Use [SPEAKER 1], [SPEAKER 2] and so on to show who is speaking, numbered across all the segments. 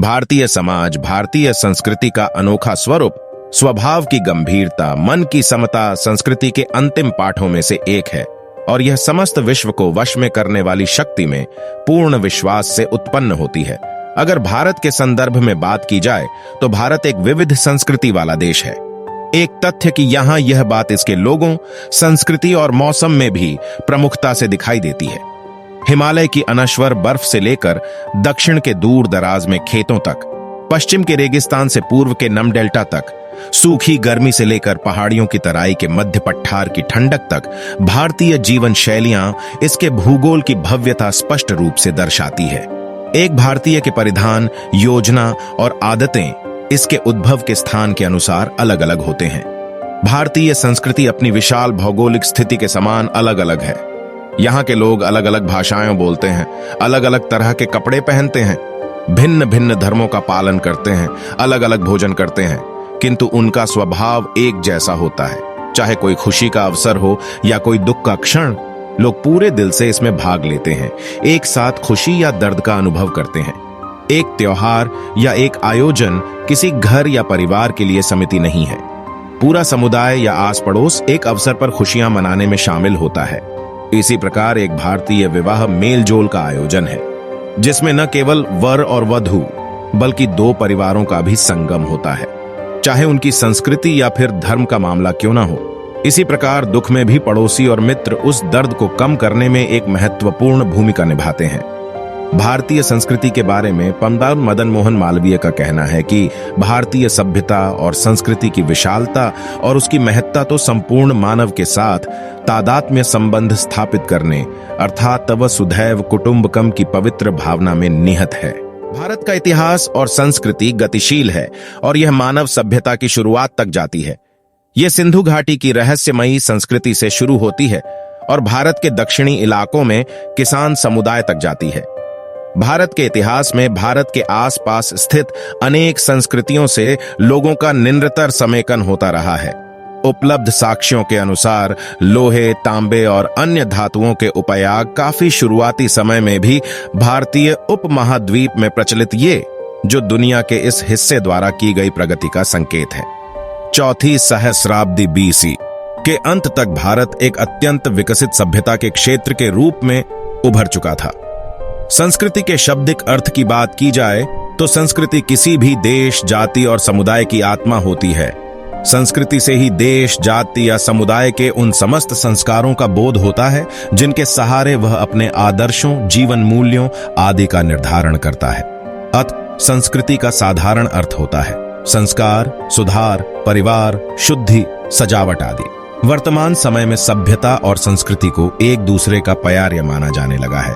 [SPEAKER 1] भारतीय समाज, भारतीय संस्कृति का अनोखा स्वरूप, स्वभाव की गंभीरता, मन की समता संस्कृति के अंतिम पाठों में से एक है और यह समस्त विश्व को वश में करने वाली शक्ति में पूर्ण विश्वास से उत्पन्न होती है। अगर भारत के संदर्भ में बात की जाए तो भारत एक विविध संस्कृति वाला देश है। एक तथ्य कि यहां यह बात इसके लोगों, संस्कृति और मौसम में भी प्रमुखता से दिखाई देती है। हिमालय की अनश्वर बर्फ से लेकर दक्षिण के दूर दराज में खेतों तक, पश्चिम के रेगिस्तान से पूर्व के नम डेल्टा तक, सूखी गर्मी से लेकर पहाड़ियों की तराई के मध्य पठार की ठंडक तक, भारतीय जीवन शैलियां इसके भूगोल की भव्यता स्पष्ट रूप से दर्शाती है। एक भारतीय के परिधान, योजना और आदतें इसके उद्भव के स्थान के अनुसार अलग अलग होते हैं। भारतीय संस्कृति अपनी विशाल भौगोलिक स्थिति के समान अलग अलग है। यहाँ के लोग अलग अलग भाषाएं बोलते हैं, अलग अलग तरह के कपड़े पहनते हैं, भिन्न भिन्न धर्मों का पालन करते हैं, अलग अलग भोजन करते हैं, किंतु उनका स्वभाव एक जैसा होता है। चाहे कोई खुशी का अवसर हो या कोई दुख का क्षण, लोग पूरे दिल से इसमें भाग लेते हैं, एक साथ खुशी या दर्द का अनुभव करते हैं। एक त्योहार या एक आयोजन किसी घर या परिवार के लिए समिति नहीं है। पूरा समुदाय या आस पड़ोस एक अवसर पर खुशियां मनाने में शामिल होता है। इसी प्रकार एक भारतीय विवाह मेल जोल का आयोजन है, जिसमें न केवल वर और वधू बल्कि दो परिवारों का भी संगम होता है, चाहे उनकी संस्कृति या फिर धर्म का मामला क्यों ना हो। इसी प्रकार दुख में भी पड़ोसी और मित्र उस दर्द को कम करने में एक महत्वपूर्ण भूमिका निभाते हैं। भारतीय संस्कृति के बारे में पंडित मदन मोहन मालवीय का कहना है कि भारतीय सभ्यता और संस्कृति की विशालता और उसकी महत्ता तो संपूर्ण मानव के साथ तादात्म्य संबंध स्थापित करने अर्थात तव सुधैव कुटुंबकम की पवित्र भावना में निहित है। भारत का इतिहास और संस्कृति गतिशील है और यह मानव सभ्यता की शुरुआत तक जाती है। यह सिंधु घाटी की रहस्यमयी संस्कृति से शुरू होती है और भारत के दक्षिणी इलाकों में किसान समुदाय तक जाती है। भारत के इतिहास में भारत के आसपास स्थित अनेक संस्कृतियों से लोगों का निरंतर समेकन होता रहा है। उपलब्ध साक्ष्यों के अनुसार लोहे, तांबे और अन्य धातुओं के उपयोग काफी शुरुआती समय में भी भारतीय उपमहाद्वीप में प्रचलित ये, जो दुनिया के इस हिस्से द्वारा की गई प्रगति का संकेत है। चौथी सहस्राब्दी बीसी के अंत तक भारत एक अत्यंत विकसित सभ्यता के क्षेत्र के रूप में उभर चुका था। संस्कृति के शाब्दिक अर्थ की बात की जाए तो संस्कृति किसी भी देश, जाति और समुदाय की आत्मा होती है। संस्कृति से ही देश, जाति या समुदाय के उन समस्त संस्कारों का बोध होता है जिनके सहारे वह अपने आदर्शों, जीवन मूल्यों आदि का निर्धारण करता है। अतः संस्कृति का साधारण अर्थ होता है संस्कार, सुधार, परिवार, शुद्धि, सजावट आदि। वर्तमान समय में सभ्यता और संस्कृति को एक दूसरे का पर्याय माना जाने लगा है,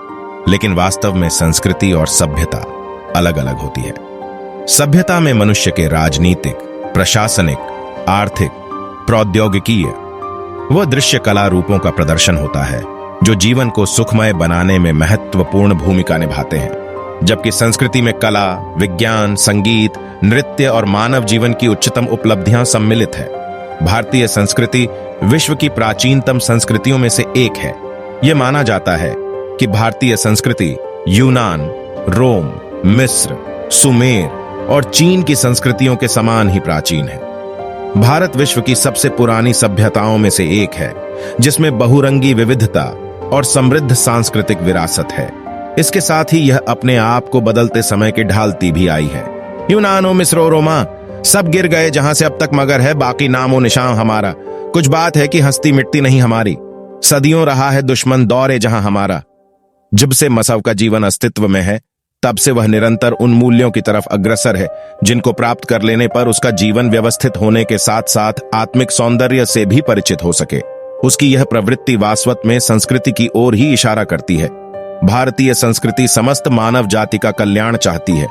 [SPEAKER 1] लेकिन वास्तव में संस्कृति और सभ्यता अलग अलग होती है। सभ्यता में मनुष्य के राजनीतिक, प्रशासनिक, आर्थिक, प्रौद्योगिकीय व दृश्य कला रूपों का प्रदर्शन होता है, जो जीवन को सुखमय बनाने में महत्वपूर्ण भूमिका निभाते हैं। जबकि संस्कृति में कला, विज्ञान, संगीत, नृत्य और मानव जीवन की उच्चतम उपलब्धियां सम्मिलित है। भारतीय संस्कृति विश्व की प्राचीनतम संस्कृतियों में से एक है। यह माना जाता है कि भारतीय संस्कृति यूनान, रोम, मिस्र, सुमेर और चीन की संस्कृतियों के समान ही प्राचीन है। भारत विश्व की सबसे पुरानी सभ्यताओं में से एक है, जिसमें बहुरंगी विविधता और समृद्ध सांस्कृतिक विरासत है। इसके साथ ही यह अपने आप को बदलते समय के ढालती भी आई है। यूनानो, मिस्रो, रोमा सब गिर गए जहां से अब तक मगर है बाकी नामो निशान हमारा। कुछ बात है कि हस्ती मिटती नहीं हमारी, सदियों रहा है दुश्मन दौरे जहां हमारा। जब से मसव का जीवन अस्तित्व में है, तब से वह निरंतर उन मूल्यों की तरफ अग्रसर है जिनको प्राप्त कर लेने पर उसका जीवन व्यवस्थित होने के साथ साथ आत्मिक सौंदर्य से भी परिचित हो सके। उसकी यह प्रवृत्ति वास्तव में संस्कृति की ओर ही इशारा करती है। भारतीय संस्कृति समस्त मानव जाति का कल्याण चाहती है।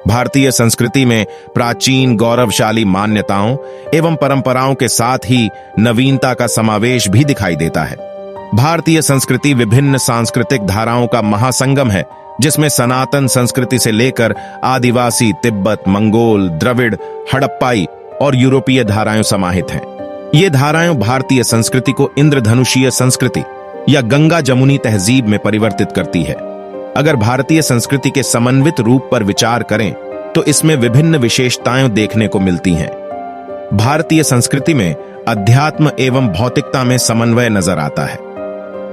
[SPEAKER 1] भारतीय संस्कृति में प्राचीन गौरवशाली मान्यताओं एवं परंपराओं के साथ ही नवीनता का समावेश भी दिखाई देता है। भारतीय संस्कृति विभिन्न सांस्कृतिक धाराओं का महासंगम है, जिसमें सनातन संस्कृति से लेकर आदिवासी, तिब्बत, मंगोल, द्रविड़, हड़प्पाई और यूरोपीय धाराएं समाहित हैं। ये धाराएं भारतीय संस्कृति को इंद्रधनुषीय संस्कृति या गंगा जमुनी तहजीब में परिवर्तित करती है। अगर भारतीय संस्कृति के समन्वित रूप पर विचार करें तो इसमें विभिन्न विशेषताएं देखने को मिलती हैं। भारतीय संस्कृति में अध्यात्म एवं भौतिकता में समन्वय नजर आता है।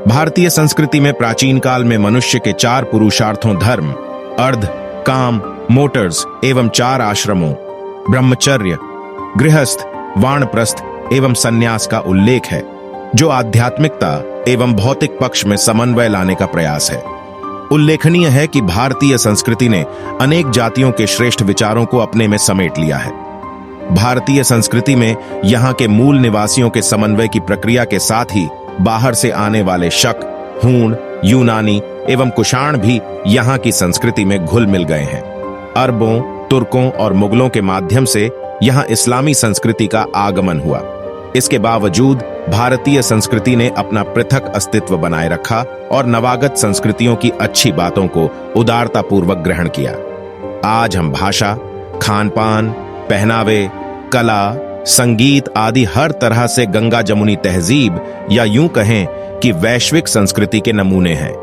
[SPEAKER 1] भारतीय संस्कृति में प्राचीन काल में मनुष्य के 4 पुरुषार्थों धर्म, अर्ध, काम, मोटर्स एवं 4 आश्रमों ब्रह्मचर्य, गृहस्थ, वानप्रस्थ एवं सन्यास का उल्लेख है, जो आध्यात्मिकता एवं भौतिक पक्ष में समन्वय लाने का प्रयास है। उल्लेखनीय है कि भारतीय संस्कृति ने अनेक जातियों के श्रेष्ठ विचारों को अपने में समेट लिया है। भारतीय संस्कृति में यहाँ के मूल निवासियों के समन्वय की प्रक्रिया के साथ ही बाहर से आने वाले शक, हूण, यूनानी एवं कुषाण भी यहाँ की संस्कृति में घुल मिल गए हैं। अरबों, तुर्कों और मुगलों के माध्यम से यहाँ इस्लामी संस्कृति का आगमन हुआ। इसके बावजूद भारतीय संस्कृति ने अपना पृथक अस्तित्व बनाए रखा और नवागत संस्कृतियों की अच्छी बातों को उदारतापूर्वक ग्रहण किया। आज हम भाषा, खान-पान, पहनावे, कला, संगीत आदि हर तरह से गंगा जमुनी तहजीब या यूं कहें कि वैश्विक संस्कृति के नमूने हैं।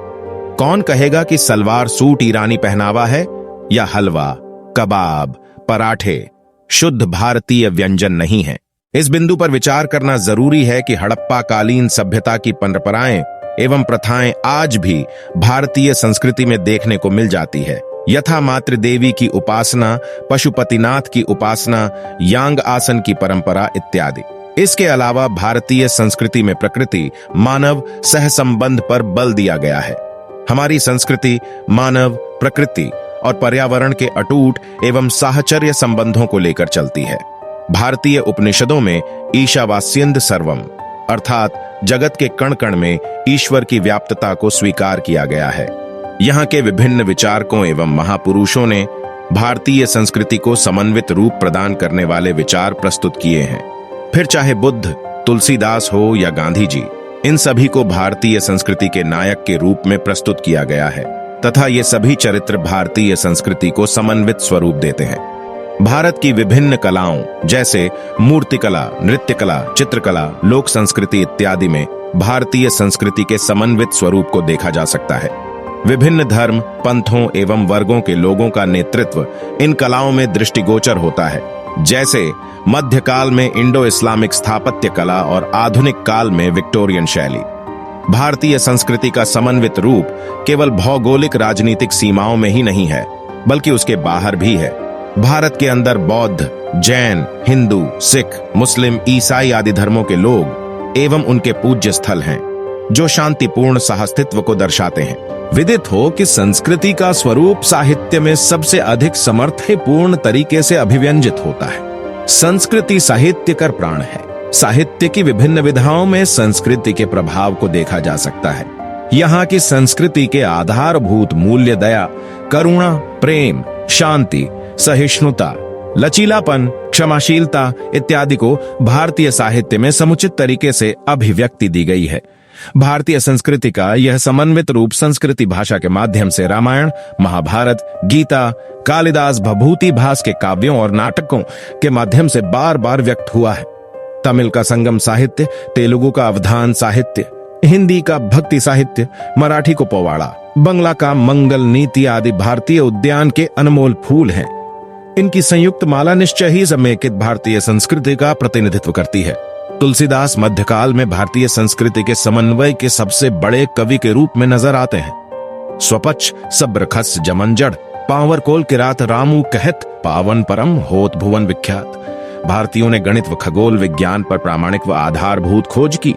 [SPEAKER 1] कौन कहेगा कि सलवार सूट ईरानी पहनावा है या हलवा, कबाब, पराठे शुद्ध भारतीय व्यंजन नहीं है। इस बिंदु पर विचार करना जरूरी है कि हड़प्पा कालीन सभ्यता की परंपराएं एवं प्रथाएं आज भी भारतीय संस्कृति में देखने को मिल जाती है। यथा मातृ देवी की उपासना, पशुपतिनाथ की उपासना, यांग आसन की परंपरा इत्यादि। इसके अलावा भारतीय संस्कृति में प्रकृति मानव सहसंबंध पर बल दिया गया है। हमारी संस्कृति मानव, प्रकृति और पर्यावरण के अटूट एवं साहचर्य संबंधों को लेकर चलती है। भारतीय उपनिषदों में ईशावास्यंद सर्वम अर्थात जगत के कण कण में ईश्वर की व्याप्तता को स्वीकार किया गया है। यहाँ के विभिन्न विचारकों एवं महापुरुषों ने भारतीय संस्कृति को समन्वित रूप प्रदान करने वाले विचार प्रस्तुत किए हैं। फिर चाहे बुद्ध, तुलसीदास हो या गांधी जी, इन सभी को भारतीय संस्कृति के नायक के रूप में प्रस्तुत किया गया है तथा ये सभी चरित्र भारतीय संस्कृति को समन्वित स्वरूप देते हैं। भारत की विभिन्न कलाओं जैसे मूर्तिकला, नृत्यकला, चित्रकला, लोक संस्कृति इत्यादि में भारतीय संस्कृति के समन्वित स्वरूप को देखा जा सकता है। विभिन्न धर्म, पंथों एवं वर्गों के लोगों का नेतृत्व इन कलाओं में दृष्टिगोचर होता है, जैसे मध्यकाल में इंडो इस्लामिक स्थापत्य कला और आधुनिक काल में विक्टोरियन शैली। भारतीय संस्कृति का समन्वित रूप केवल भौगोलिक राजनीतिक सीमाओं में ही नहीं है, बल्कि उसके बाहर भी है। भारत के अंदर बौद्ध, जैन, हिंदू, सिख, मुस्लिम, ईसाई आदि धर्मों के लोग एवं उनके पूज्य स्थल हैं, जो शांतिपूर्ण सहअस्तित्व को दर्शाते हैं। विदित हो कि संस्कृति का स्वरूप साहित्य में सबसे अधिक समर्थपूर्ण तरीके से अभिव्यंजित होता है। संस्कृति साहित्य का प्राण है। साहित्य की विभिन्न विधाओं में संस्कृति के प्रभाव को देखा जा सकता है। यहाँ की संस्कृति के आधारभूत मूल्य दया, करुणा, प्रेम, शांति, सहिष्णुता, लचीलापन, क्षमाशीलता इत्यादि को भारतीय साहित्य में समुचित तरीके से अभिव्यक्ति दी गई है। भारतीय संस्कृति का यह समन्वित रूप संस्कृति भाषा के माध्यम से रामायण, महाभारत, गीता, कालिदास, भभूति भास के काव्यों और नाटकों के माध्यम से बार बार व्यक्त हुआ है। तमिल का संगम साहित्य, तेलुगु का अवधान साहित्य, हिंदी का भक्ति साहित्य, मराठी को पोवाड़ा, बंगला का मंगल नीति आदि भारतीय उद्यान के अनमोल फूल हैं। इनकी संयुक्त माला निश्चय ही समेकित भारतीय संस्कृति का प्रतिनिधित्व करती है। तुलसीदास मध्यकाल में भारतीय संस्कृति के समन्वय के सबसे बड़े कवि के रूप में नजर आते हैं। स्वपच सब्रखस जमनजड़ पावर कोल किरात रामू कहत पावन परम होत भुवन विख्यात। भारतीयों ने गणित व खगोल विज्ञान पर प्रामाणिक व आधारभूत खोज की।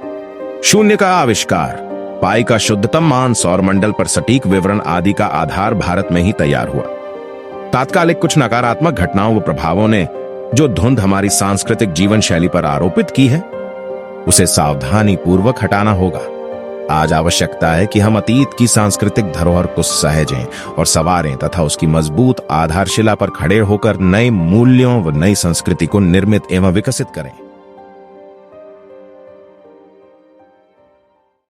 [SPEAKER 1] शून्य का आविष्कार, पाई का शुद्धतम मान, सौर मंडल पर सटीक विवरण आदि का आधार भारत में ही तैयार हुआ। तात्कालिक कुछ नकारात्मक घटनाओं व प्रभावों ने जो धुंध हमारी सांस्कृतिक जीवन शैली पर आरोपित की है, उसे सावधानी पूर्वक हटाना होगा। आज आवश्यकता है कि हम अतीत की सांस्कृतिक धरोहर को सहेजें और संवारें तथा उसकी मजबूत आधारशिला पर खड़े होकर नए मूल्यों व नई संस्कृति को निर्मित एवं विकसित करें।